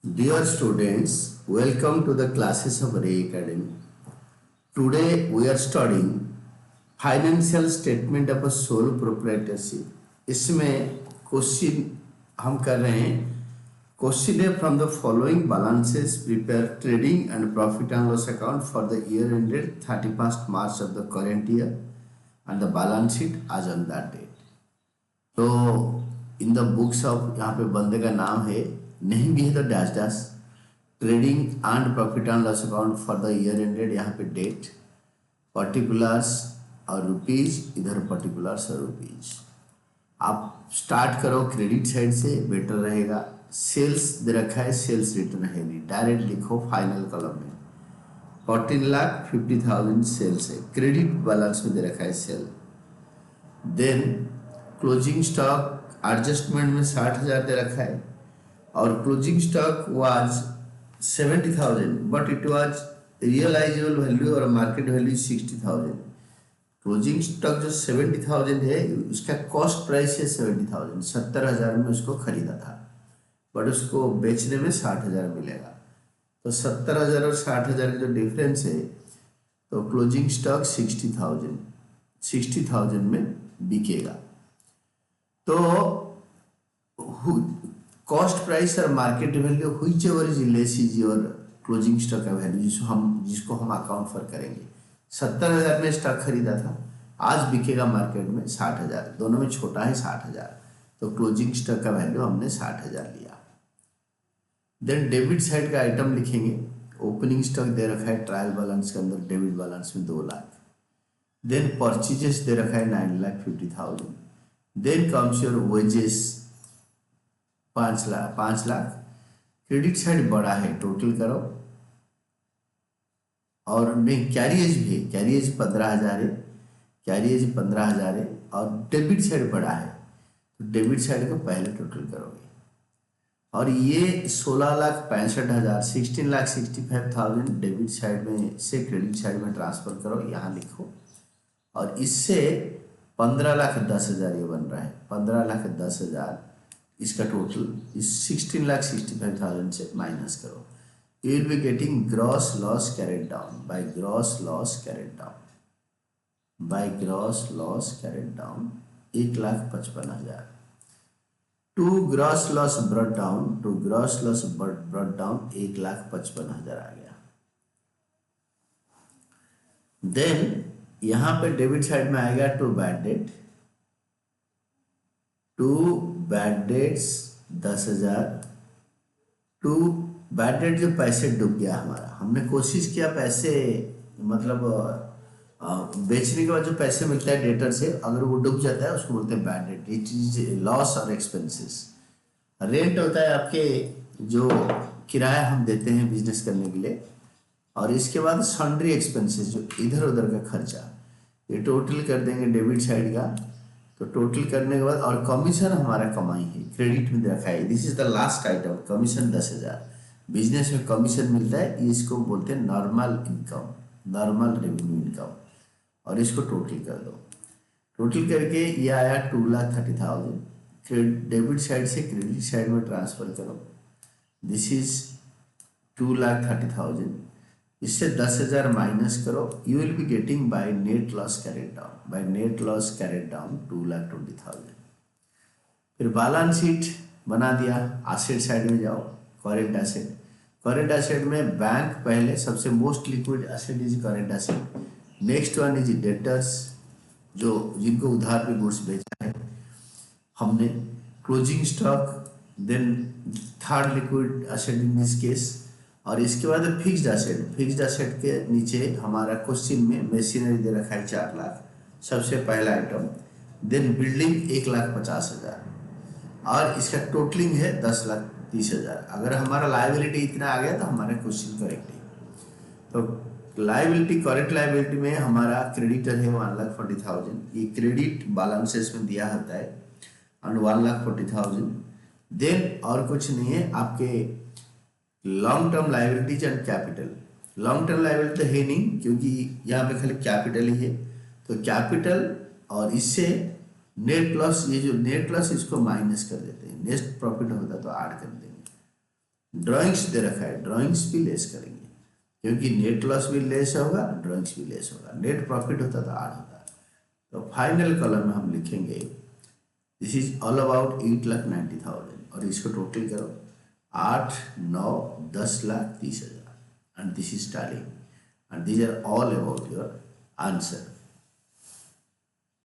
Dear students, welcome to the classes of Ray Academy. Today we are studying financial statement of a sole proprietorship. इसमें question हम कर रहे हैं. Question है from the following balances prepare trading and profit and loss account for the year ended 31st March of the current year and the balance sheet as on that date. तो in the books of यहाँ पे बंदे का नाम है नहीं भी है तो dash dash trading and profit and loss account for the year ended, यहाँ पे डेट पर्टिकुलर्स और रुपीज, इधर पर्टिकुलर्स और रुपीज. आप स्टार्ट करो क्रेडिट साइड से, बेटर रहेगा. सेल्स दे रखा है, सेल्स रिटर्न है नहीं, डायरेक्ट लिखो फाइनल कॉलम में 14,50,000 सेल्स है, क्रेडिट बैलेंस में दे रखा है sale. Then closing stock adjustment में 60,000 दे रखा है और closing stock was 70,000 but it was realisable value और मार्केट वैल्यू 60,000. क्लोजिंग स्टॉक जो 70,000 है उसका कॉस्ट प्राइस है 70,000, 70,000 में उसको खरीदा था बट उसको बेचने में 60,000 मिलेगा. तो 70,000 और 60,000 का जो डिफरेंस है तो क्लोजिंग स्टॉक 60,000 में बिकेगा. तो कॉस्ट प्राइस और market value which ever is less is your closing stock का वैल्यू जिसको हम अकाउंट फॉर करेंगे. 70,000 में स्टॉक खरीदा था, आज बिकेगा मार्केट में 60,000, दोनों में छोटा है 60,000, तो क्लोजिंग स्टॉक का वैल्यू हमने 60,000 लिया. देन डेबिट साइड का आइटम लिखेंगे. ओपनिंग स्टॉक दे रखा है ट्रायल बैलेंस के अंदर, डेबिट बैलेंस में 2 लाख. देन परचेजेस दे रखा है 9,50,000. Then comes your wages 5 lakh. Credit side बड़ा है, टोटल करो. और नहीं, कैरियज भी है, कैरियज 15,000 है, कैरियज 15,000 है और डेबिट साइड बड़ा है तो डेबिट साइड को पहले टोटल करोगे. और ये 16,65,000 16,65,000 डेबिट साइड में से क्रेडिट साइड में ट्रांसफर करो, यहाँ लिखो. और इससे 15,10,000 ये बन रहा है, 15,10,000 इसका टोटल इस 16,65,000 से माइनस करो. You will be getting gross loss carried down by gross loss carried down 1,55,000. To gross loss brought down 1,55,000 आ गया. देन यहाँ पे डेबिट साइड में आएगा to bad debts 10,000. To bad debt जो पैसे डूब गया हमारा, हमने कोशिश किया पैसे मतलब बेचने के बाद जो पैसे मिलता है डेटर से, अगर वो डूब जाता है उसको बोलते हैं bad debt. It is loss और एक्सपेंसेस. रेंट होता है आपके जो किराया हम देते हैं बिजनेस करने के लिए, और इसके बाद सन्ड्री एक्सपेंसेस जो इधर उधर का खर्चा, ये टोटल कर देंगे डेबिट साइड का. तो टोटल करने के बाद और कमीशन हमारा कमाई है, क्रेडिट में रखा है. This is the last item, commission 10,000. Business में कमीशन मिलता है, इसको बोलते हैं normal income, normal revenue income. और इसको टोटल कर दो. टोटल करके ये आया 2,30,000. डेबिट साइड से क्रेडिट साइड में ट्रांसफर करो. This is 2,30,000. इससे 10,000 माइनस करो. You will be getting by net loss carried down 2,20,000. फिर बैलेंस शीट बना दिया. एसेट साइड में जाओ, करेंट एसेट में बैंक पहले, सबसे most liquid asset is current asset. Next one is debtors, जो जिनको उधार पे गुड्स बेचा है हमने. Closing stock, then third liquid asset in this case. और इसके बाद फिक्स्ड एसेट के नीचे हमारा क्वेश्चन में मशीनरी दे रखा है 4 लाख, सबसे पहला आइटम. देन बिल्डिंग 1,50,000 और इसका टोटलिंग है 10,30,000. अगर हमारा लायबिलिटी इतना आ गया तो हमारा क्वेश्चन करेक्ट है. तो लायबिलिटी, करेंट लायबिलिटी में हमारा क्रेडिटर है 1,40,000, ये क्रेडिट बैलेंसेस में दिया होता है, और 1,40,000. देन और कुछ नहीं है आपके long term liabilities and capital. Long term liability तो है नहीं क्योंकि यहाँ पे खाली कैपिटल ही है, तो कैपिटल और इससे नेट लॉस, ये जो नेट लॉस इसको माइनस कर देते हैं, नेक्स्ट प्रॉफिट होता तो ऐड कर देंगे. ड्राइंग्स दे रखा है, ड्राइंग्स भी लेस करेंगे क्योंकि नेट लॉस भी लेस होगा, ड्राइंग्स भी लेस होगा। नेट प्रॉफिट होता तो 8 होता। तो फाइनल कॉलम में हम लिखेंगे दिस इज ऑल अबाउट 8,90,000 और इसको टोटल करो 8, 9, 10,30,000 and this is tally and these are all about your answer.